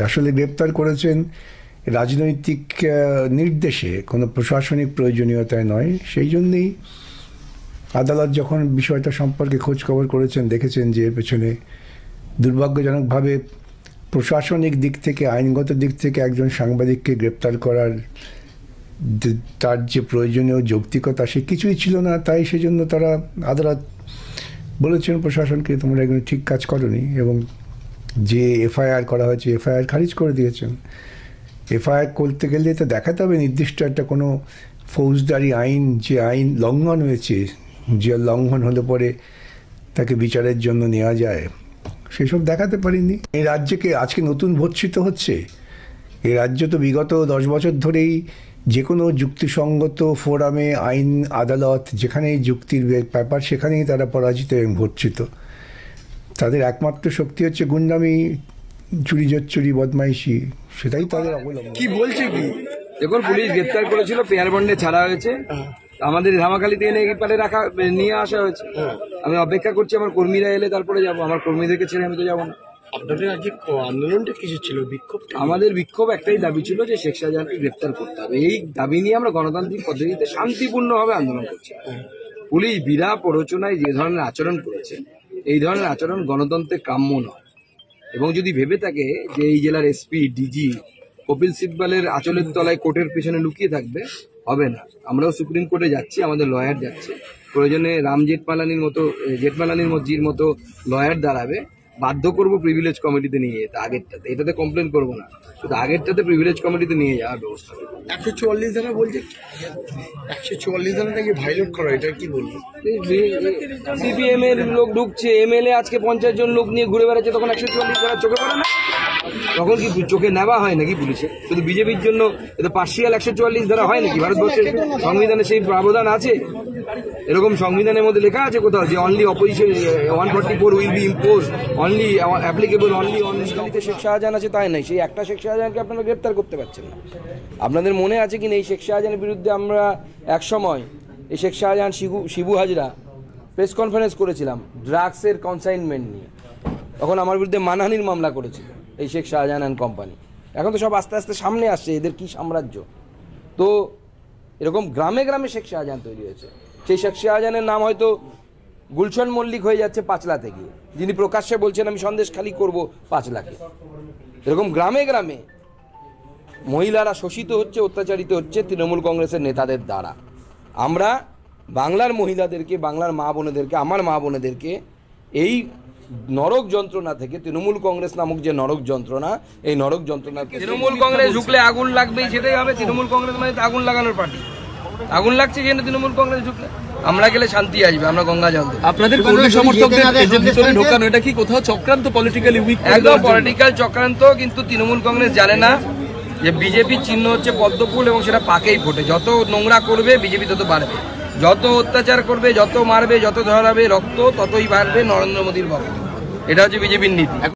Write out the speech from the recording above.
আসলে গ্রেপ্তার করেছেন রাজনৈতিক নির্দেশে, কোনো প্রশাসনিক প্রয়োজনীয়তায় নয়। সেই জন্যই আদালত যখন বিষয়টা সম্পর্কে খোঁজ খবর করেছেন, দেখেছেন যে এর পেছনে দুর্ভাগ্যজনকভাবে প্রশাসনিক দিক থেকে, আইনগত দিক থেকে একজন সাংবাদিককে গ্রেপ্তার করার তার যে প্রয়োজনীয় যৌক্তিকতা সে কিছুই ছিল না। তাই সেজন্য তারা আদালত বলেছেন প্রশাসনকে, তোমরা এগুলো ঠিক কাজ করনি, এবং যে এফআইআর করা হয়েছে এফআইআর খারিজ করে দিয়েছেন। এফআইআর করতে গেলে তো দেখাতে হবে নির্দিষ্ট একটা কোনো ফৌজদারি আইন, যে আইন লঙ্ঘন হয়েছে, যে লঙ্ঘন হলে পরে তাকে বিচারের জন্য নেওয়া যায়, সেসব দেখাতে পারিনি। এই রাজ্যকে আজকে নতুন ভর্ৎসিত হচ্ছে। এই রাজ্য তো বিগত 10 বছর ধরেই যে কোনো যুক্তিসঙ্গত ফোরামে, আইন আদালত যেখানেই যুক্তির ব্যাপার সেখানেই তারা পরাজিত এবং ভর্ৎসিত। তাদের একমাত্র শক্তি হচ্ছে গুন্ডামি, চুরি জচ্চুরি, বদমাইশি, সেটাই তাদের অবলম্বন। কি বলছে কি দেখুন, পুলিশ গ্রেপ্তার করেছিল, পেয়ার বন্ডে ছাড়া হয়েছে, আমাদের ধামাখালিতে এনে পারে রাখা নিয়ে আসা হয়েছে। আমি অপেক্ষা করছি আমার কর্মীরা এলে তারপরে যাব। আমার কর্মীদেরকে ছেড়ে আমি তো যাবো না। আপনাদের আজকে আন্দোলনটা কিছু ছিল? বিক্ষোভ? আমাদের বিক্ষোভ একটাই দাবি ছিল যে শেখ শাহজাহানকে গ্রেপ্তার করতে হবে। এই দাবি নিয়ে আমরা গণতান্ত্রিক পদ্ধতিতে শান্তিপূর্ণভাবে আন্দোলন করছি। পুলিশ বিনা প্ররোচনায় যে ধরনের আচরণ করেছে, এই ধরনের আচরণ গণতন্ত্রের কাম্য নয়। এবং যদি ভেবে থাকে যে এই জেলার এসপি, ডিজি কপিল সিব্বালের আঁচলের তলায় কোর্টের পেছনে লুকিয়ে থাকবে, হবে না। আমরাও সুপ্রিম কোর্টে যাচ্ছি, আমাদের লয়ার যাচ্ছে, প্রয়োজনে রাম জেঠমালানির মজির মতো লয়ার দাঁড়াবে, বাধ্য করবো প্রিভিলেজ কমিটিতে নিয়ে যেতে। আগেরটাতে, এটাতে কমপ্লেন করবো না, শুধু আগেরটাতে প্রিভিলেজ কমিটিতে নিয়ে যাওয়ার ব্যবস্থা। 144 ধারা বলছে, 144 ধারা নাকি ভাইলেট করা, এটা কি বলবো? সিপিএম এর লোক ঢুকছে, এমএলএ আজকে 50 জন লোক নিয়ে ঘুরে বেড়াচ্ছে, তখন 144 ধারা চোখে পড়ে না? তখন কি চোখে নেওয়া হয় নাকি পুলিশে? শুধু বিজেপির জন্য এটা পার্সিয়াল 144 ধারা হয় নাকি? ভারতবর্ষের সংবিধানে সেই প্রাবধান আছে? এরকম সংবিধানের মধ্যে লেখা আছে কোথাও যে only opposition 144 will be impose, only applicable only on Sheikh Shahjahan আছে? তাই নাই, সেই একটা শেখ শাহজাহানকে আপনারা গ্রেপ্তার করতে পারছেন না। আপনাদের মনে আছে কিনা এই শেখ শাহজাহানের বিরুদ্ধে আমরা এক সময় এই শেখ শাহজাহান শিবু হাজরা প্রেস কনফারেন্স করেছিলাম ড্রাগসের কনসাইনমেন্ট নিয়ে। তখন আমার বিরুদ্ধে মানহানির মামলা করেছিল এই শেখ শাহজাহান অ্যান্ড কোম্পানি। এখন তো সব আস্তে আস্তে সামনে আসছে, এদের কি সাম্রাজ্য। তো এরকম গ্রামে গ্রামে শেখ শাহজাহান তৈরি হয়েছে। সেই শেখ শাহজাহানের নাম হয়তো গুলশন মল্লিক হয়ে যাচ্ছে পাঁচলাতে গিয়ে, যিনি প্রকাশ্যে বলছেন আমি সন্দেশখালি করব 5 লাখে। এরকম গ্রামে গ্রামে মহিলারা শোষিত হচ্ছে, অত্যাচারিত হচ্ছে তৃণমূল কংগ্রেসের নেতাদের দ্বারা। আমরা বাংলার মহিলাদেরকে, বাংলার মা বোনেদেরকে, আমার মা বোনেদেরকে এই নরক যন্ত্রণা থেকে, তৃণমূল কংগ্রেস নামক যে নরক যন্ত্রণা, এই নরক যন্ত্রণা, তৃণমূল কংগ্রেস ঢুকলে আগুন লাগবেই, সেটাই হবে। তৃণমূল কংগ্রেস মানে আগুন লাগানোর পার্টি, আগুন লাগছে যেন তৃণমূল কংগ্রেস ঢুকলে। আমরা গেলে শান্তি আসবে, আমরা গঙ্গা জল দেব। আপনাদের কর্মী সমর্থকদের ভিতরে ঢোকানো এটা কি কোথাও চক্রান্ত, পলিটিক্যালি উইক? একদম পলিটিক্যাল চক্রান্ত। কিন্তু তৃণমূল কংগ্রেস জানে না যে বিজেপির চিহ্ন হচ্ছে পদ্মফুল, এবং সেটা পাকেই ফোটে। যত নোংরা করবে বিজেপি তত বাড়বে, যত অত্যাচার করবে, যত মারবে, যত ধরাবে রক্ত, ততই বাড়বে নরেন্দ্র মোদীর ভক্ত। এটা হচ্ছে বিজেপির নীতি।